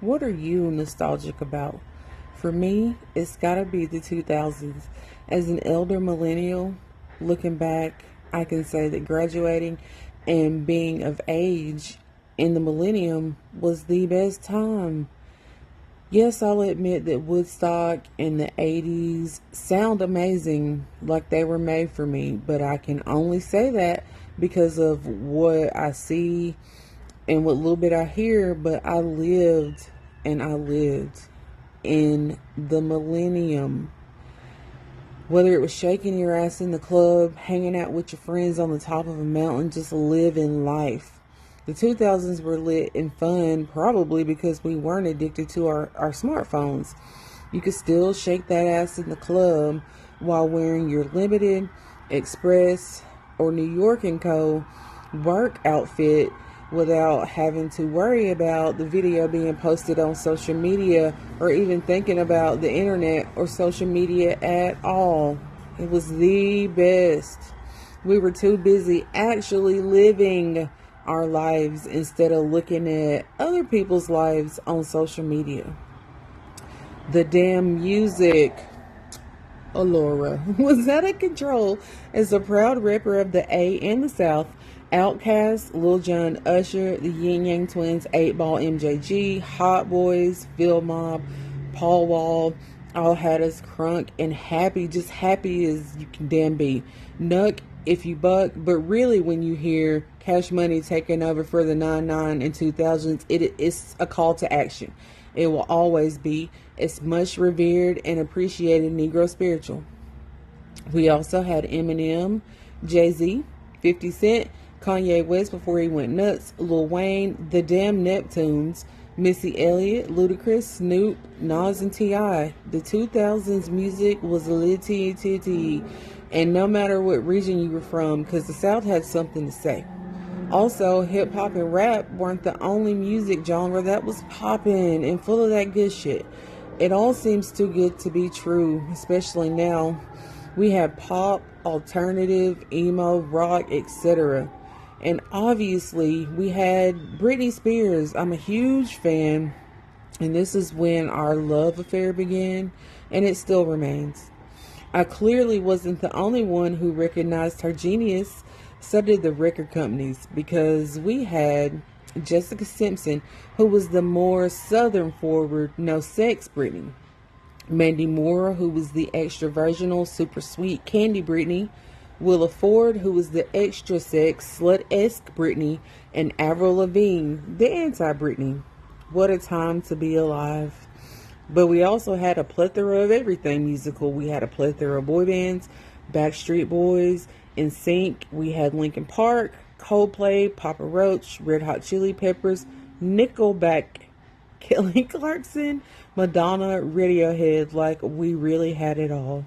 What are you nostalgic about? For me, it's gotta be the 2000s. As an elder millennial, looking back, I can say that graduating and being of age in the millennium was the best time. Yes, I'll admit that Woodstock in the 80s sound amazing, like they were made for me, but I can only say that because of what I see and what little bit I hear, but I lived in the millennium. Whether it was shaking your ass in the club, hanging out with your friends on the top of a mountain, just living life. The 2000s were lit and fun, probably because we weren't addicted to our smartphones. You could still shake that ass in the club while wearing your Limited, Express, or New York and Co. work outfit without having to worry about the video being posted on social media or even thinking about the internet or social media at all. It was the best. We were too busy actually living our lives instead of looking at other people's lives on social media. The damn music. Alora was out of control. As a proud rapper of the A and the South, Outkast, Lil Jon, Usher, the Yin Yang Twins, 8 Ball, MJG, Hot Boys, Phil Mob, Paul Wall, all had us crunk and happy, just happy as you can damn be. Nuck if you buck, but really when you hear Cash Money taking over for the 99 and 2000s, it's a call to action. It will always be. It's much revered and appreciated Negro spiritual. We also had Eminem, Jay-Z, 50 Cent, Kanye West before he went nuts, Lil Wayne, the damn Neptunes, Missy Elliott, Ludacris, Snoop, Nas, and T.I. The 2000s music was litty, and no matter what region you were from, because the South had something to say. Also, hip hop and rap weren't the only music genre that was popping and full of that good shit. It all seems too good to be true, especially now. We have pop, alternative, emo, rock, etc. And obviously, we had Britney Spears. I'm a huge fan, and this is when our love affair began, and it still remains. I clearly wasn't the only one who recognized her genius. So did the record companies, because we had Jessica Simpson, who was the more southern forward, no sex Britney. Mandy Moore, who was the extra virginal, super sweet Candy Britney. Willa Ford, who was the extra sex, slut-esque Britney. And Avril Lavigne, the anti-Britney. What a time to be alive. But we also had a plethora of everything musical. We had a plethora of boy bands, Backstreet Boys, NSYNC. We had Linkin Park, Coldplay, Papa Roach, Red Hot Chili Peppers, Nickelback, Kelly Clarkson, Madonna, Radiohead. Like, we really had it all.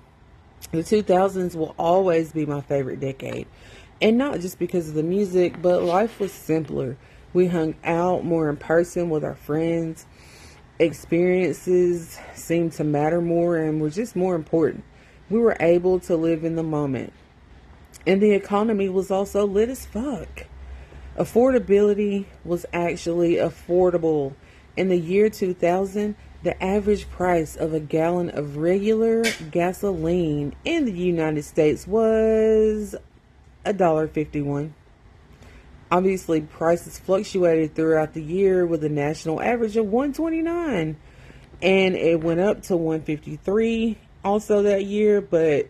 The 2000s will always be my favorite decade. And not just because of the music, but life was simpler. We hung out more in person with our friends. Experiences seemed to matter more and were just more important. We were able to live in the moment. And the economy was also lit as fuck. Affordability was actually affordable. In the year 2000, the average price of a gallon of regular gasoline in the United States was $1.51. Obviously, prices fluctuated throughout the year with a national average of $1.29. And it went up to $1.53 also that year, but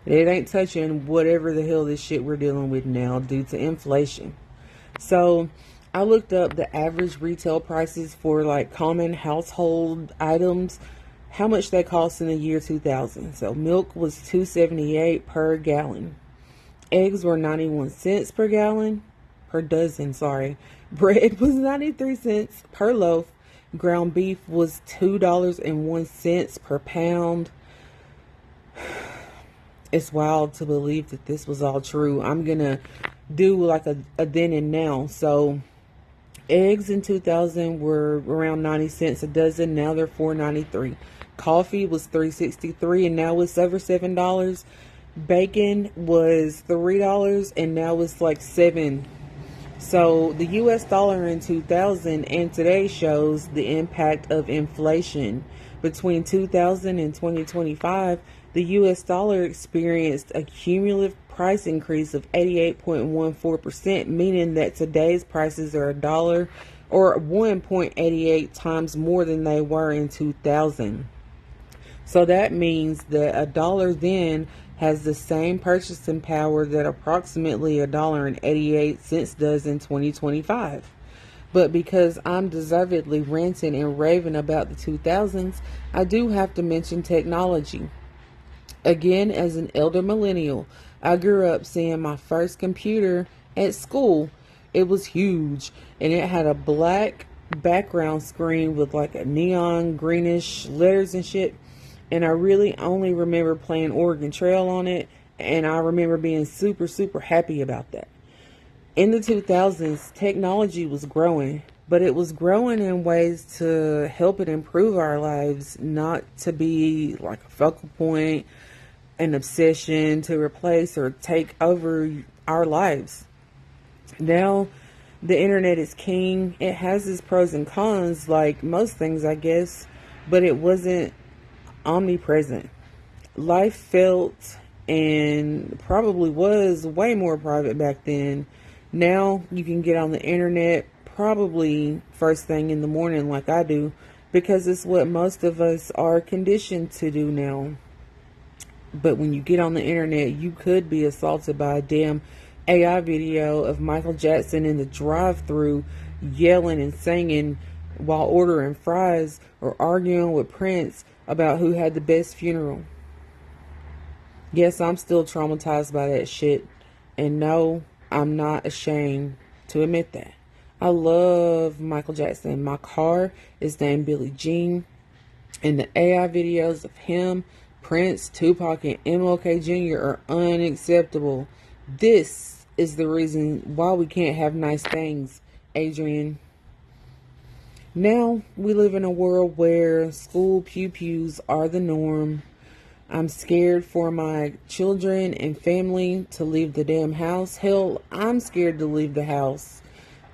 it ain't touching whatever the hell this shit we're dealing with now due to inflation. So I looked up the average retail prices for like common household items, how much they cost in the year 2000. So milk was $2.78 per gallon. Eggs were 91 cents per gallon, per dozen, sorry. Bread was 93 cents per loaf. Ground beef was $2.01 per pound. It's wild to believe that this was all true. I'm going to do like a then and now. So eggs in 2000 were around 90 cents a dozen. Now they're $4.93. Coffee was $3.63 and now it's over $7. Bacon was $3 and now it's like $7. So the US dollar in 2000 and today shows the impact of inflation. Between 2000 and 2025, the US dollar experienced a cumulative price increase of 88.14%, meaning that today's prices are a dollar or 1.88 times more than they were in 2000. So that means that a dollar then has the same purchasing power that approximately $1.88 does in 2025. But because I'm deservedly ranting and raving about the 2000s, I do have to mention technology. Again, as an elder millennial, I grew up seeing my first computer at school. It was huge and it had a black background screen with like a neon greenish letters and shit. And I really only remember playing Oregon Trail on it, and I remember being super, super happy about that. In the 2000s, technology was growing, but it was growing in ways to help it improve our lives, not to be like a focal point, an obsession to replace or take over our lives. Now, the internet is king. It has its pros and cons, like most things, I guess, but it wasn't omnipresent. Life felt and probably was way more private back then. Now you can get on the internet probably first thing in the morning like I do, because it's what most of us are conditioned to do now. But when you get on the internet, you could be assaulted by a damn AI video of Michael Jackson in the drive-thru yelling and singing while ordering fries, or arguing with Prince about who had the best funeral. Yes, I'm still traumatized by that shit. And no, I'm not ashamed to admit that. I love Michael Jackson. My car is named Billie Jean. And the AI videos of him, Prince, Tupac, and MLK Jr. are unacceptable. This is the reason why we can't have nice things, Adrian. Now we live in a world where school pew-pews are the norm. I'm scared for my children and family to leave the damn house. Hell, I'm scared to leave the house.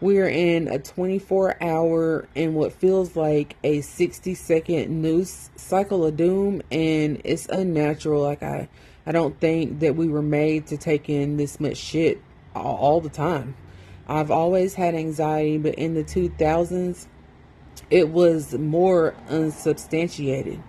We're in a 24-hour and what feels like a 60-second news cycle of doom, and it's unnatural. Like I don't think that we were made to take in this much shit all the time. I've always had anxiety, but in the 2000s, it was more unsubstantiated.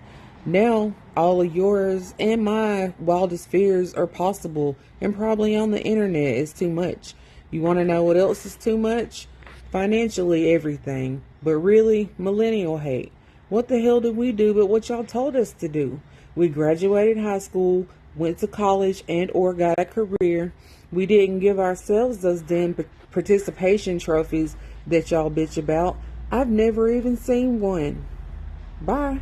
Now, all of yours and my wildest fears are possible and probably on the internet. Is too much. You want to know what else is too much? Financially, everything. But really, millennial hate. What the hell did we do but what y'all told us to do? We graduated high school, went to college and or got a career. We didn't give ourselves those damn participation trophies that y'all bitch about. I've never even seen one. Bye.